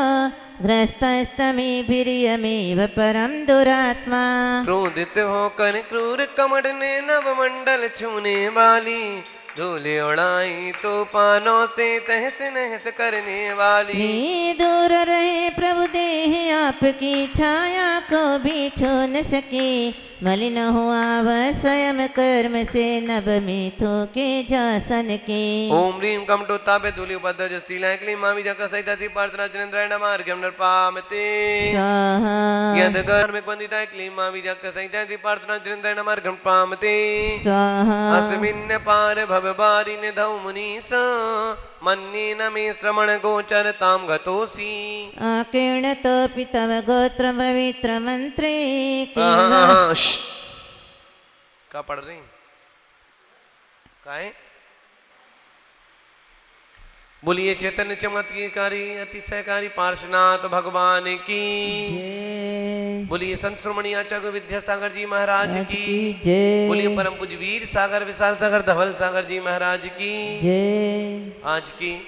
ग्रस्तस्तमीभिर्यमेव परम दुरात्मा। क्रोधित होकर क्रूर कमठ ने नवमंडल छूने वाली, झूले उड़ाई तूफानों से तहस नहस करने वाली। भी दूर रहे प्रभु देह आपकी, छाया को भी छू न सके। मलिन हुआ वह स्वयं कर्म से, नभ में थूके जासन के। ओम ह्रीं कमटोत्तापे धूलि उपद्र जशीला क्लीं मामी जग सहित प्रार्थना जनेन्द्राय नमः अर्घ्यं पामते स्वाहा। यद कर्मिक वंदिता क्लीं मामी जग सहित प्रार्थना जनेन्द्राय नमः अर्घ्यं पामते स्वाहा। अस्मिन् पार भवबारि निधौ मुनीस, मन्येन मे श्रमण गोचर ताम गतोसी। आकीर्ण तो पितव गोत्र पवित्र मंत्रे। क्या पढ़ रही काहे? बोलिए चैतन्य चमत्कारी अतिशयकारी पार्श्वनाथ भगवान की। बोलिए संत श्रोमणी आचार्य विद्यासागर जी महाराज की जय। बोलिए परम पूज्य वीर सागर विशाल सागर धवल सागर जी महाराज की जय। आज की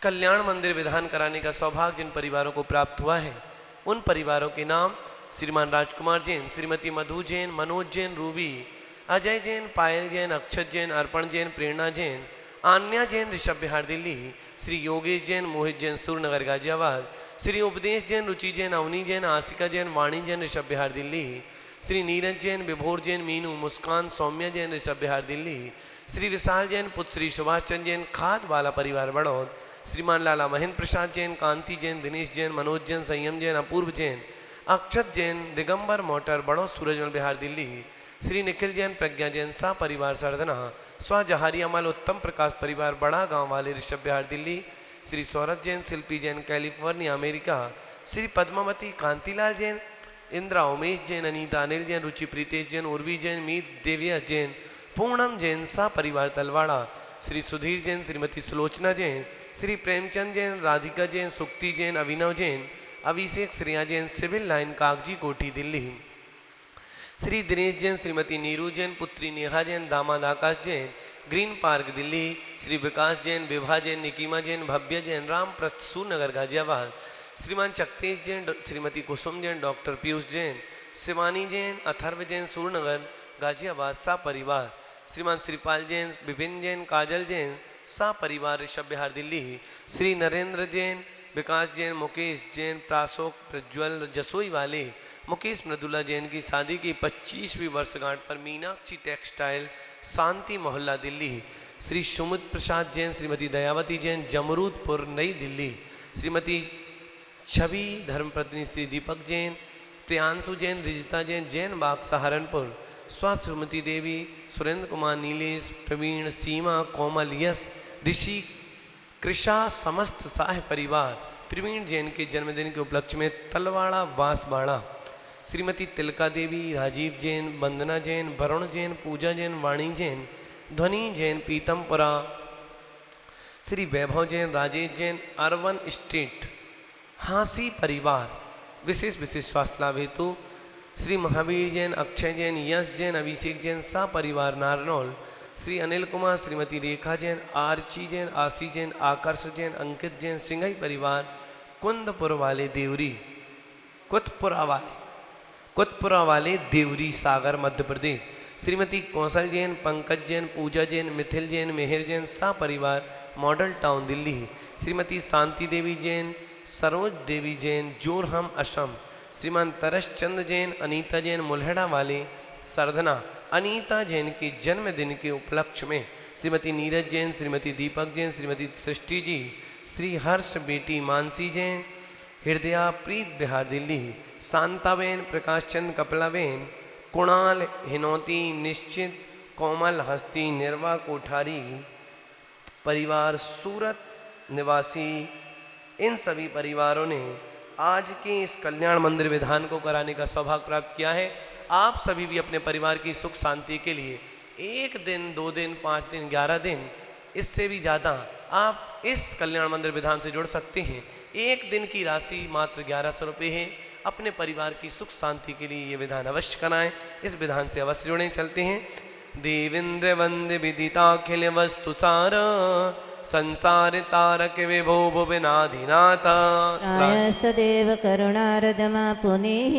कल्याण मंदिर विधान कराने का सौभाग्य जिन परिवारों को प्राप्त हुआ है, उन परिवारों के नाम श्रीमान राजकुमार जैन, श्रीमती मधु जैन, मनोज जैन, रूबी, अजय जैन, पायल जैन, अक्षत जैन, अर्पण जैन, प्रेरणा जैन, आन्या जैन, ऋषभ बिहार दिल्ली, श्री योगेश जैन, मोहित जैन, सूरनगर गाजियाबाद, श्री उपदेश जैन, रुचि जैन, अवनी जैन, आसिका जैन, वाणी जैन, ऋषभ बिहार दिल्ली, श्री नीरज जैन, विभोर जैन, मीनू, मुस्कान, सौम्या जैन, ऋषभ बिहार दिल्ली, श्री विशाल जैन, पुत्र श्री सुभाष चंद्र जैन, खाद वाला परिवार बड़ौद, श्रीमान लाला महेंद्र प्रसाद जैन, कांति जैन, दिनेश जैन, मनोज जैन, संयम जैन, अपूर्व जैन, अक्षत जैन, दिगंबर मोटर बड़ो सूरजमल बिहार दिल्ली, श्री निखिल जैन, प्रज्ञा जैन, सा परिवार सरदना, स्वा जहारी अमल उत्तम प्रकाश परिवार बड़ा गांव वाले ऋषभ बिहार दिल्ली, श्री सौरभ जैन, शिल्पी जैन, कैलिफोर्निया अमेरिका, श्री पद्मावती, कांतिलाल जैन, इंद्रा, उमेश जैन, अनीता, अनिल जैन, रुचि प्रीतेश जैन, उर्वी जैन, मीत देविया जैन, पूर्णम जैन, सा परिवार तलवाड़ा, श्री सुधीर जैन, श्रीमती सुलोचना जैन, श्री प्रेमचंद जैन, राधिका जैन, सुक्ति जैन, अभिनव जैन, अभिषेक श्रेया जैन, सिविल लाइन कागजी कोठी दिल्ली, श्री दिनेश जैन, श्रीमती नीरू जैन, पुत्री नेहा जैन, दामाद आकाश जैन, ग्रीन पार्क दिल्ली, श्री विकास जैन, विभा जैन, निकीमा जैन, भव्य जैन, राम प्रसूर नगर गाजियाबाद, श्रीमान चक्तेश जैन, श्रीमती कुसुम जैन, डॉक्टर पीयूष जैन, शिवानी जैन, अथर्व जैन, सूरनगर गाजियाबाद, सा परिवार, श्रीमान श्रीपाल जैन, विपिन जैन, काजल जैन, सा परिवार ऋषभ बिहार दिल्ली, श्री नरेंद्र जैन, विकास जैन, मुकेश जैन, प्राशोक प्रज्वल जसोई वाले, मुकेश मृदुला जैन की शादी की 25वीं वर्षगांठ पर मीनाक्षी टेक्सटाइल, शांति मोहल्ला दिल्ली, श्री सुमित प्रसाद जैन, श्रीमती दयावती जैन, जमरूदपुर नई दिल्ली, श्रीमती छवि धर्मपत्नी श्री दीपक जैन, प्रियांशु जैन, रिजिता जैन, जैन बाग सहारनपुर, स्वास्थ्य सुमति देवी, सुरेंद्र कुमार, नीलेश, प्रवीण, सीमा, कोमल, यश, ऋषि, कृषा, समस्त साह परिवार प्रवीण जैन के जन्मदिन के उपलक्ष्य में तलवाड़ा वासबाड़ा, श्रीमती तिलका देवी, राजीव जैन, वंदना जैन, वरुण जैन, पूजा जैन, वाणी जैन, ध्वनि जैन, पीतमपुरा, श्री वैभव जैन, राजेश जैन, अर्बन स्टेट, हांसी परिवार, विशेष विशेष स्वास्थ्य लाभ हेतु श्री महावीर जैन, अक्षय जैन, यश जैन, अभिषेक जैन, सा परिवार नारनौल, श्री अनिल कुमार, श्रीमती रेखा जैन, आरची जैन, आशी जैन, आकर्ष जैन, अंकित जैन, सिंघई परिवार, कुंदपुर वाले देवरी, कुतपुरा वाले देवरी, सागर, मध्य प्रदेश, श्रीमती कौशल जैन, पंकज जैन, पूजा जैन, मिथिल जैन, मेहर जैन, सा परिवार, मॉडल टाउन, दिल्ली, श्रीमती शांति देवी जैन, सरोज देवी जैन, जोरहम, असम, श्रीमान तरस चंद जैन, अनीता जैन, मुल्हड़ा वाले, सरधना, अनीता जैन के जन्मदिन के उपलक्ष्य में श्रीमती नीरज जैन, श्रीमती दीपक जैन, श्रीमती सृष्टि जी, श्री हर्ष बेटी मानसी जैन, हृदया प्रीत बिहार, दिल्ली, शांताबेन, प्रकाश चंद कपलाबेन, कुणाल हिनौती, निश्चित, कोमल हस्ती, निर्वा कोठारी परिवार, सूरत निवासी, इन सभी परिवारों ने आज के इस कल्याण मंदिर विधान को कराने का सौभाग्य प्राप्त किया है। आप सभी भी अपने परिवार की सुख शांति के लिए 1 दिन, 2 दिन, 5 दिन, 11 दिन, इससे भी ज़्यादा आप इस कल्याण मंदिर विधान से जुड़ सकते हैं। 1 दिन की राशि मात्र 1100 रुपये है। अपने परिवार की सुख शांति के लिए ये विधान अवश्य कराएं। इस विधान से अवश्य जुड़ें। चलते हैं। देवेंद्र वंद्य विदिताखिल वस्तु सार, संसार तारक विभो भुवनाधिनाथ, प्रायस्तदेव करुणारदमा पुनीः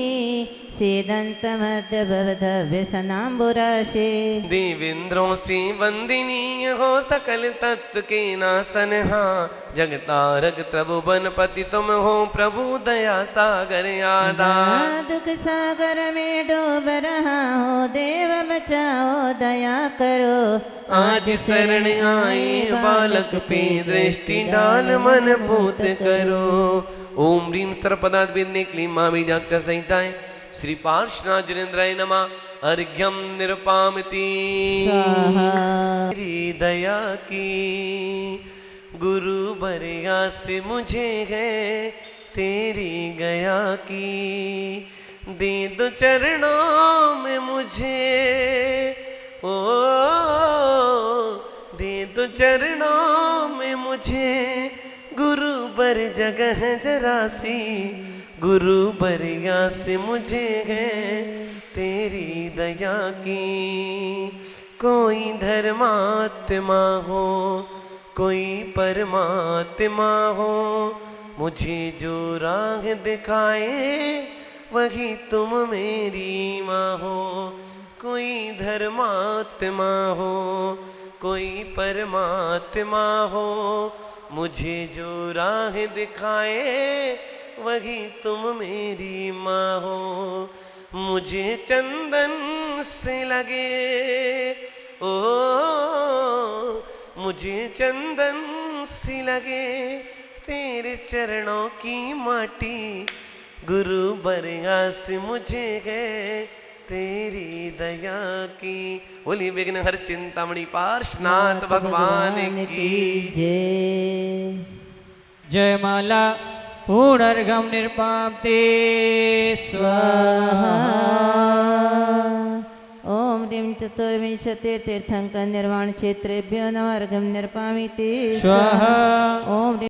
सीदन्तमद्यभवधव्यसनाम्बुराशे। देवेंद्रों से वंदनीय हो सकल तत्व के नासनहा, जगतारक त्रिभुवनपति तुम हो प्रभु दया सागर आधा। दुख सागर में डूब रहा हो देव बचाओ दया करो, आज शरण आए बालक पे दृष्टि डाल मन भूत करो। ओम ह्रीं सर्वपदात् वेदने क्लीं बीजाक्षर संहिताय श्री पार्श्वनाथ जनेन्द्राय नमः। अर्घ्यम निरुपामिति तेरी दया की गुरु बरिया से मुझे है तेरी गया की, दे दो चरणों में मुझे ओ, दे दो चरणों में मुझे गुरु बर जगह जरासी, गुरु बरिया से मुझे है तेरी दया की। कोई धर्मात्मा हो कोई परमात्मा हो, मुझे जो राह दिखाए वही तुम मेरी माँ हो। कोई धर्मात्मा हो कोई परमात्मा हो, मुझे जो राह दिखाए वही तुम मेरी माँ हो। मुझे चंदन से लगे ओ, मुझे चंदन सी लगे तेरे चरणों की माटी, गुरु बरिया से मुझे है तेरी दया की। बोली विघ्न हर चिंतामणि पार्श्वनाथ भगवान की जय। जय माला पुनर्गम निर्पाप्ते स्वाहा। ओम ह्रीं चतुर्विंशति तीर्थंकर निर्वाण क्षेत्रेभ्यो नमः अर्घ्यं निर्पामीति स्वाहा। ओम